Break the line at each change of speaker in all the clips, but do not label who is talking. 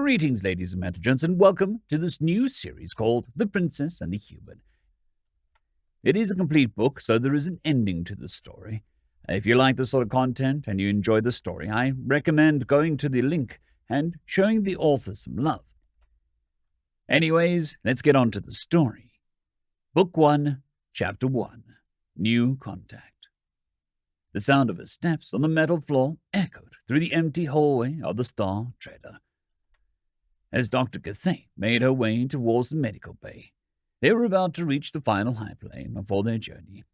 Greetings, ladies and gents, and welcome to this new series called The Princess and the Human. It is a complete book, so there is an ending to the story. If you like this sort of content and you enjoy the story, I recommend going to the link and showing the author some love. Anyways, let's get on to the story. Book 1, Chapter 1, New Contact. The sound of her steps on the metal floor echoed through the empty hallway of the Star Trader. As Dr. Cathay made her way towards the medical bay, they were about to reach the final high plane for their journey.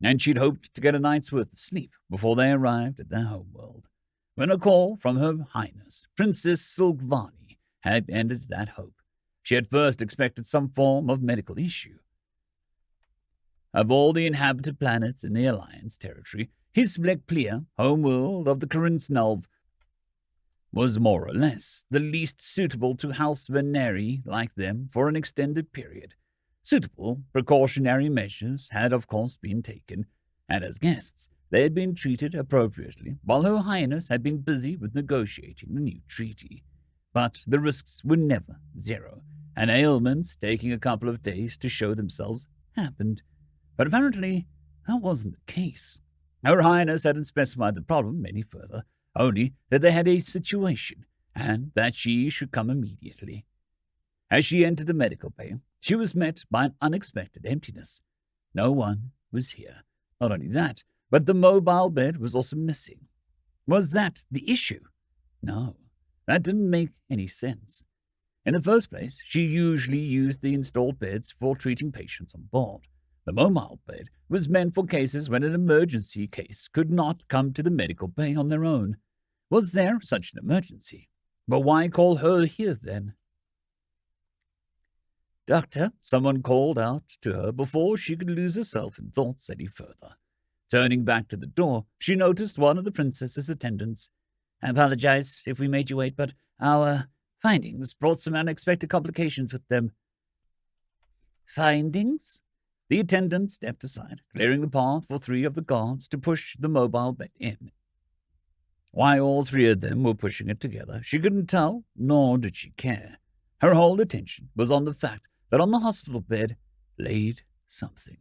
And she'd hoped to get a night's worth of sleep before they arrived at their homeworld, when a call from Her Highness, Princess Silkvani, had ended that hope. She had first expected some form of medical issue. Of all the inhabited planets in the Alliance territory, Hisvlekplia, homeworld of the Karinsnulv, was more or less the least suitable to House Veneri like them for an extended period. Suitable precautionary measures had of course been taken, and as guests they had been treated appropriately, while Her Highness had been busy with negotiating the new treaty. But the risks were never zero, and ailments taking a couple of days to show themselves happened. But apparently that wasn't the case. Her Highness hadn't specified the problem any further, only that they had a situation, and that she should come immediately. As she entered the medical bay, she was met by an unexpected emptiness. No one was here. Not only that, but the mobile bed was also missing. Was that the issue? No, that didn't make any sense. In the first place, she usually used the installed beds for treating patients on board. The mobile bed was meant for cases when an emergency case could not come to the medical bay on their own. Was there such an emergency? But why call her here then? Doctor, someone called out to her before she could lose herself in thoughts any further. Turning back to the door, she noticed one of the princess's attendants. I apologize if we made you wait, but our findings brought some unexpected complications with them. Findings? The attendant stepped aside, clearing the path for 3 of the guards to push the mobile bed in. Why all 3 of them were pushing it together, she couldn't tell, nor did she care. Her whole attention was on the fact that on the hospital bed laid something.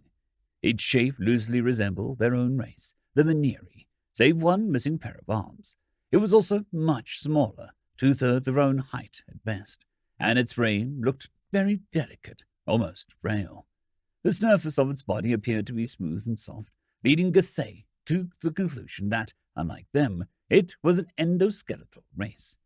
Its shape loosely resembled their own race, the Veneri, save one missing pair of arms. It was also much smaller, 2/3 of her own height at best, and its frame looked very delicate, almost frail. The surface of its body appeared to be smooth and soft, leading Cathay to the conclusion that, unlike them, it was an endoskeletal race.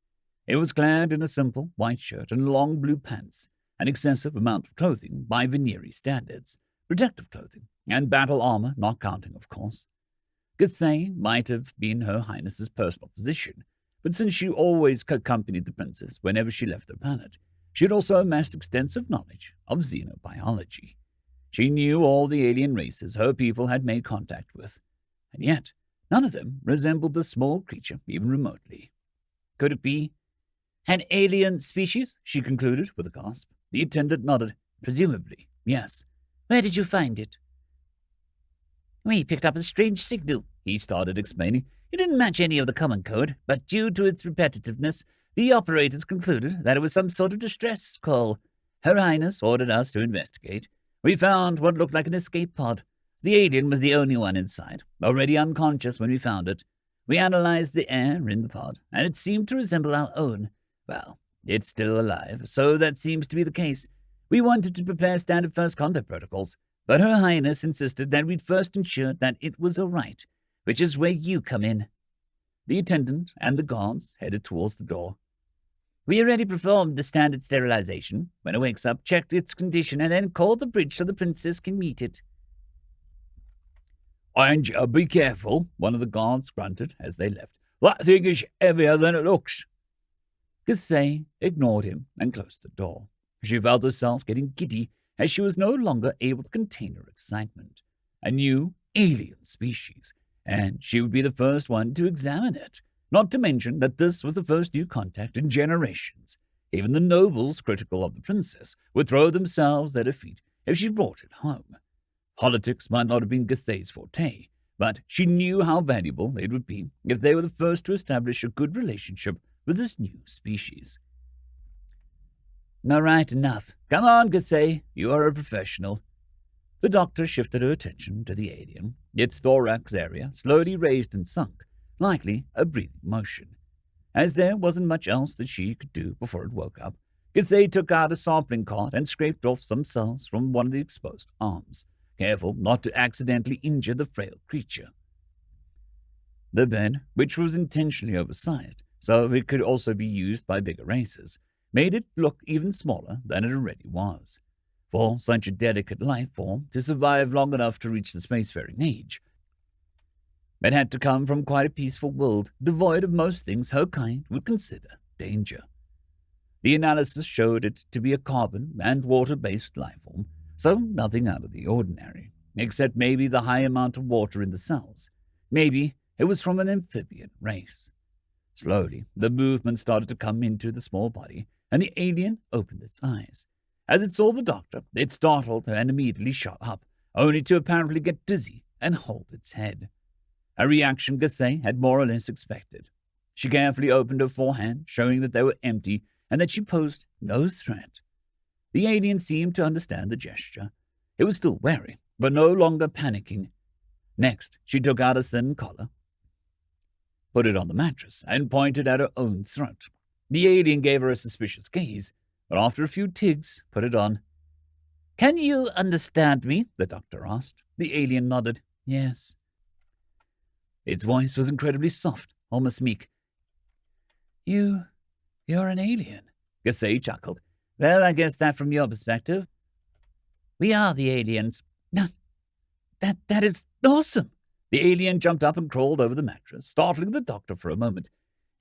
It was clad in a simple white shirt and long blue pants, an excessive amount of clothing by Veneri standards, protective clothing, and battle armor not counting, of course. Cathay might have been Her Highness's personal physician, but since she always accompanied the princess whenever she left the planet, she had also amassed extensive knowledge of xenobiology. She knew all the alien races her people had made contact with, and yet none of them resembled the small creature even remotely. Could it be an alien species? She concluded with a gasp. The attendant nodded. Presumably, yes. Where did you find it? We picked up a strange signal, he started explaining. It didn't match any of the common code, but due to its repetitiveness, the operators concluded that it was some sort of distress call. Her Highness ordered us to investigate. We found what looked like an escape pod. The alien was the only one inside, already unconscious when we found it. We analyzed the air in the pod, and it seemed to resemble our own. Well, it's still alive, so that seems to be the case. We wanted to prepare standard first contact protocols, but Her Highness insisted that we'd first ensure that it was all right, which is where you come in. The attendant and the guards headed towards the door. We already performed the standard sterilization. When it wakes up, checked its condition, and then called the bridge so the princess can meet it. And be careful, one of the guards grunted as they left. That thing is heavier than it looks. Cathay ignored him and closed the door. She felt herself getting giddy as she was no longer able to contain her excitement. A new alien species, and she would be the first one to examine it. Not to mention that this was the first new contact in generations. Even the nobles critical of the princess would throw themselves at her feet if she brought it home. Politics might not have been Gathay's forte, but she knew how valuable it would be if they were the first to establish a good relationship with this new species. "All right, enough. Come on, Gathai, you are a professional." The doctor shifted her attention to the alien. Its thorax area slowly raised and sunk, likely a breathing motion. As there wasn't much else that she could do before it woke up, Gathai took out a sampling card and scraped off some cells from one of the exposed arms, careful not to accidentally injure the frail creature. The bed, which was intentionally oversized so it could also be used by bigger races, made it look even smaller than it already was. For such a delicate life form to survive long enough to reach the spacefaring age, it had to come from quite a peaceful world, devoid of most things her kind would consider danger. The analysis showed it to be a carbon and water-based life form, so nothing out of the ordinary, except maybe the high amount of water in the cells. Maybe it was from an amphibian race. Slowly, the movement started to come into the small body, and the alien opened its eyes. As it saw the doctor, it startled and immediately shot up, only to apparently get dizzy and hold its head. A reaction Gathai had more or less expected. She carefully opened her forehand, showing that they were empty and that she posed no threat. The alien seemed to understand the gesture. It was still wary, but no longer panicking. Next, she took out a thin collar, put it on the mattress, and pointed at her own throat. The alien gave her a suspicious gaze, but after a few tigs, put it on. "Can you understand me?" the doctor asked. The alien nodded. "Yes." Its voice was incredibly soft, almost meek. You're an alien," Gathai chuckled. "Well, I guess that from your perspective. We are the aliens." "No, that is awesome." The alien jumped up and crawled over the mattress, startling the doctor for a moment.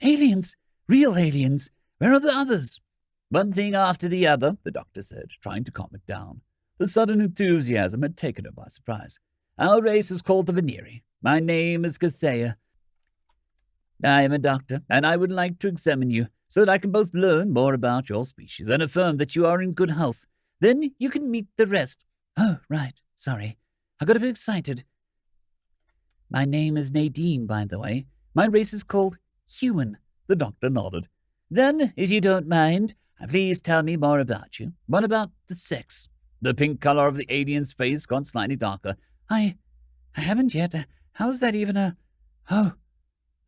"Aliens? Real aliens? Where are the others?" "One thing after the other," the doctor said, trying to calm it down. The sudden enthusiasm had taken her by surprise. "Our race is called the Veneri. My name is Gathai. I am a doctor, and I would like to examine you so that I can both learn more about your species and affirm that you are in good health. Then you can meet the rest." "Oh, right. Sorry. I got a bit excited." "My name is Nadine, by the way. My race is called human." The doctor nodded. "Then, if you don't mind, please tell me more about you. What about the sex?" The pink color of the alien's face got slightly darker. I haven't yet. How's that even a... Oh,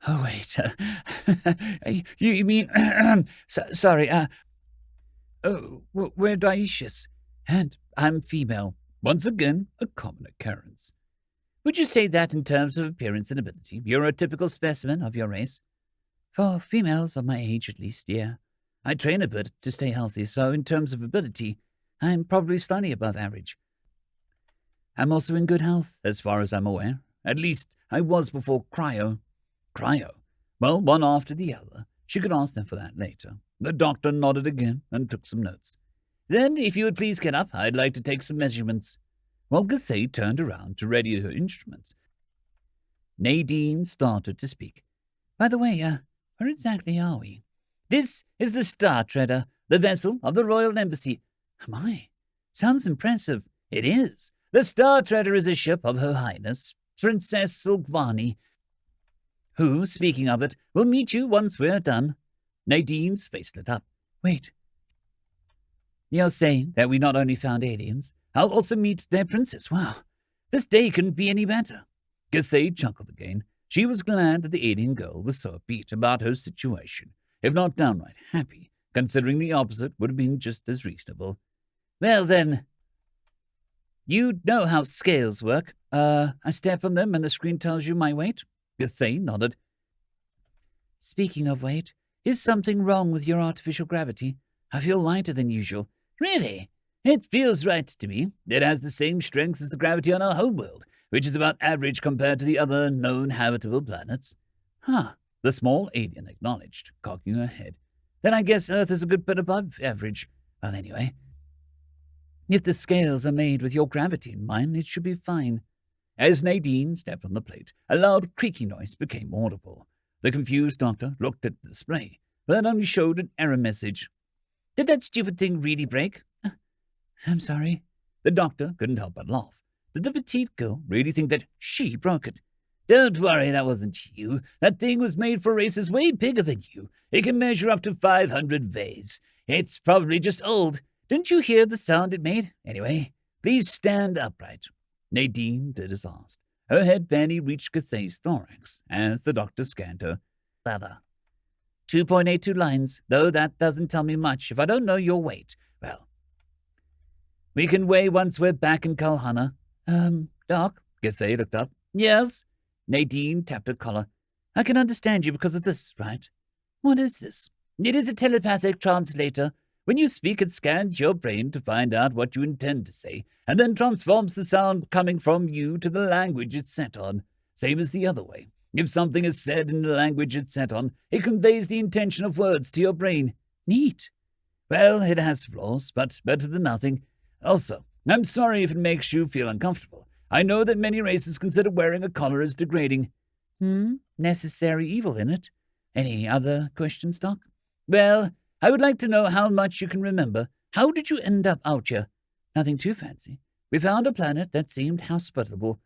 wait. You mean... sorry, we're dioecious, and I'm female. Once again, a common occurrence. Would you say that in terms of appearance and ability, you're a typical specimen of your race? For females of my age, at least, yeah. I train a bit to stay healthy, so in terms of ability, I'm probably slightly above average. I'm also in good health, as far as I'm aware. At least, I was before cryo. Cryo? Well, one after the other. She could ask them for that later. The doctor nodded again and took some notes. Then, if you would please get up, I'd like to take some measurements. While Gathai turned around to ready her instruments, Nadine started to speak. By the way, where exactly are we? This is the Star Treader, the vessel of the Royal Embassy. My, sounds impressive. It is. The Star Treader is a ship of Her Highness, Princess Silkvani, who, speaking of it, will meet you once we're done. Nadine's face lit up. Wait. You're saying that we not only found aliens, I'll also meet their princess. Wow, this day couldn't be any better. Gathai chuckled again. She was glad that the alien girl was so upbeat about her situation, if not downright happy, considering the opposite would have been just as reasonable. Well then, you know how scales work. I step on them and the screen tells you my weight? Gathai nodded. Speaking of weight, is something wrong with your artificial gravity? I feel lighter than usual. Really? It feels right to me. It has the same strength as the gravity on our homeworld, which is about average compared to the other known habitable planets. Huh, the small alien acknowledged, cocking her head. Then I guess Earth is a good bit above average. Well, anyway, if the scales are made with your gravity in mind, it should be fine. As Nadine stepped on the plate, a loud creaking noise became audible. The confused doctor looked at the display, but that only showed an error message. Did that stupid thing really break? I'm sorry. The doctor couldn't help but laugh. Did the petite girl really think that she broke it? Don't worry, that wasn't you. That thing was made for races way bigger than you. It can measure up to 500 Vs. It's probably just old. Didn't you hear the sound it made? Anyway, please stand upright. Nadine did as asked. Her head barely reached Gathay's thorax as the doctor scanned her. Leather. 2.82 lines, though that doesn't tell me much if I don't know your weight. Well, we can weigh once we're back in Kalhana. Doc? Gathay looked up. Yes? Nadine tapped her collar. I can understand you because of this, right? What is this? It is a telepathic translator. When you speak, it scans your brain to find out what you intend to say, and then transforms the sound coming from you to the language it's set on. Same as the other way. If something is said in the language it's set on, it conveys the intention of words to your brain. Neat. Well, it has flaws, but better than nothing. Also, I'm sorry if it makes you feel uncomfortable. I know that many races consider wearing a collar as degrading. Necessary evil in it. Any other questions, Doc? Well, I would like to know how much you can remember. How did you end up out here? Nothing too fancy. We found a planet that seemed hospitable.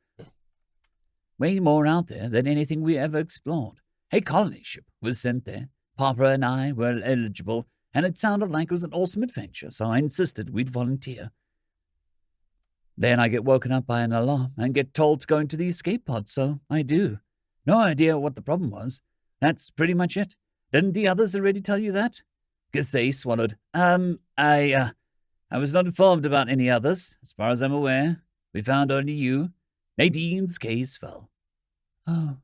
Way more out there than anything we ever explored. A colony ship was sent there. Papa and I were eligible, and it sounded like it was an awesome adventure, so I insisted we'd volunteer. Then I get woken up by an alarm and get told to go into the escape pod, so I do. No idea what the problem was. That's pretty much it. Didn't the others already tell you that? Gathay swallowed. I was not informed about any others, as far as I'm aware. We found only you. Nadine's gaze fell. Oh.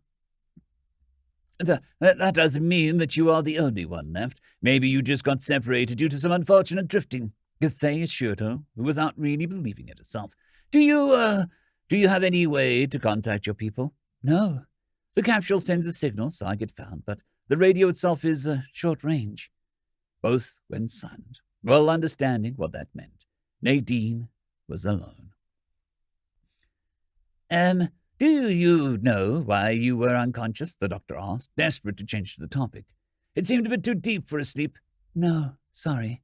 That doesn't mean that you are the only one left. Maybe you just got separated due to some unfortunate drifting, Gathay assured her, without really believing it herself. Do you have any way to contact your people? No. The capsule sends a signal, so I get found, but the radio itself is short range. Both went silent, well understanding what that meant. Nadine was alone. Do you know why you were unconscious? The doctor asked, desperate to change the topic. It seemed a bit too deep for a sleep. No, sorry.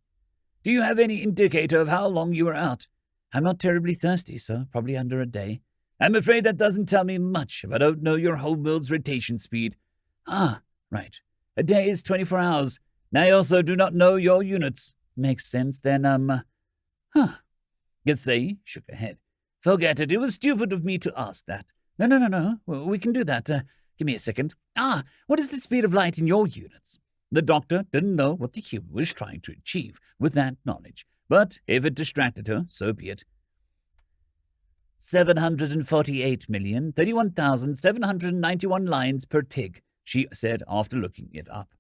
Do you have any indicator of how long you were out? I'm not terribly thirsty, so probably under a day. I'm afraid that doesn't tell me much if I don't know your homeworld's rotation speed. Ah, right. A day is 24 hours. I also do not know your units. Makes sense, then, Gathay shook her head. Forget it. It was stupid of me to ask that. No. We can do that. Give me a second. What is the speed of light in your units? The doctor didn't know what the human was trying to achieve with that knowledge, but if it distracted her, so be it. 748,031,791 lines per tig, she said after looking it up.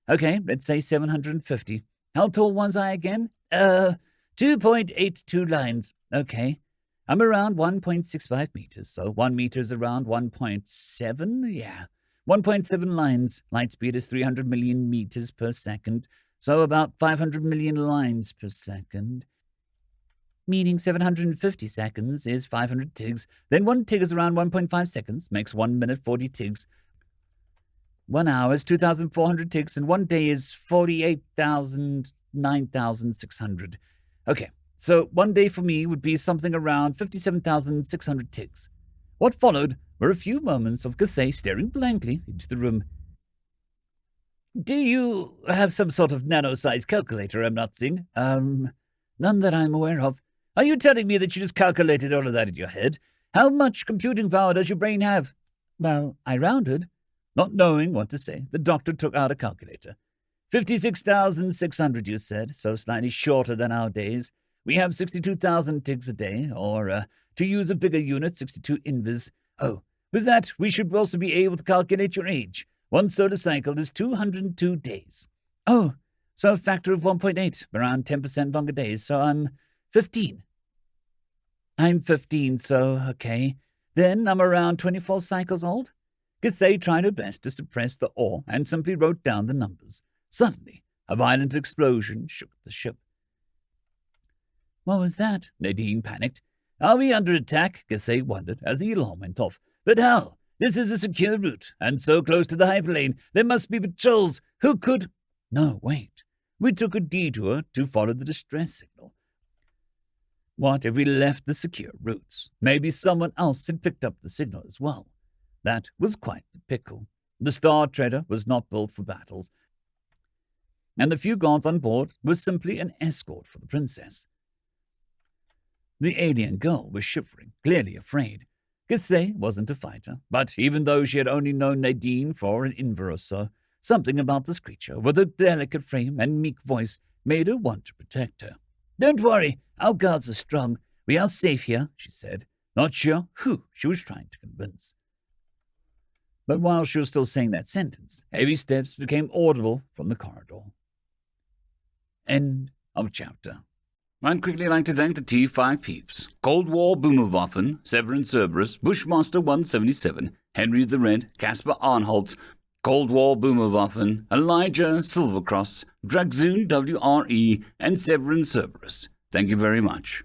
Okay, let's say 750. How tall was I again? 2.82 lines. Okay. I'm around 1.65 meters, so 1 meter is around 1.7, yeah. 1.7 lines. Light speed is 300 million meters per second, so about 500 million lines per second. Meaning 750 seconds is 500 tigs. Then 1 tig is around 1.5 seconds, makes 1 minute 40 tigs. 1 hour is 2,400 tigs, and 1 day is 9,600. Okay, so 1 day for me would be something around 57,600 tigs. What followed were a few moments of Gathay staring blankly into the room. Do you have some sort of nano-sized calculator I'm not seeing? None that I'm aware of. Are you telling me that you just calculated all of that in your head? How much computing power does your brain have? Well, I rounded. Not knowing what to say, the doctor took out a calculator. 56,600, you said, so slightly shorter than our days. We have 62,000 tigs a day, or, to use a bigger unit, 62 invis. Oh, with that, we should also be able to calculate your age. 1 solar cycle is 202 days. Oh, so a factor of 1.8, around 10% longer days, so I'm 15. I'm 15, so, okay. Then I'm around 24 cycles old. Gathay tried her best to suppress the awe and simply wrote down the numbers. Suddenly, a violent explosion shook the ship. What was that? Nadine panicked. Are we under attack? Gathay wondered as the alarm went off. But how? This is a secure route, and so close to the hyperlane, there must be patrols. Who could... No, wait. We took a detour to follow the distress signal. What if we left the secure routes? Maybe someone else had picked up the signal as well. That was quite the pickle. The Star Treader was not built for battles, and the few guards on board were simply an escort for the princess. The alien girl was shivering, clearly afraid. Githey wasn't a fighter, but even though she had only known Nadine for an inver or so, something about this creature, with a delicate frame and meek voice, made her want to protect her. "Don't worry, our guards are strong. We are safe here," she said, not sure who she was trying to convince. But while she was still saying that sentence, heavy steps became audible from the corridor. End of chapter. I'd quickly like to thank the T5 peeps: Cold War Boomerwaffen, Severin Cerberus, Bushmaster 177, HenryTheRed, Casper Arnholtz, Cold War Boomerwaffen, Elijah Silvercross, Dragzoon W.R.E, and Severin Cerberus. Thank you very much.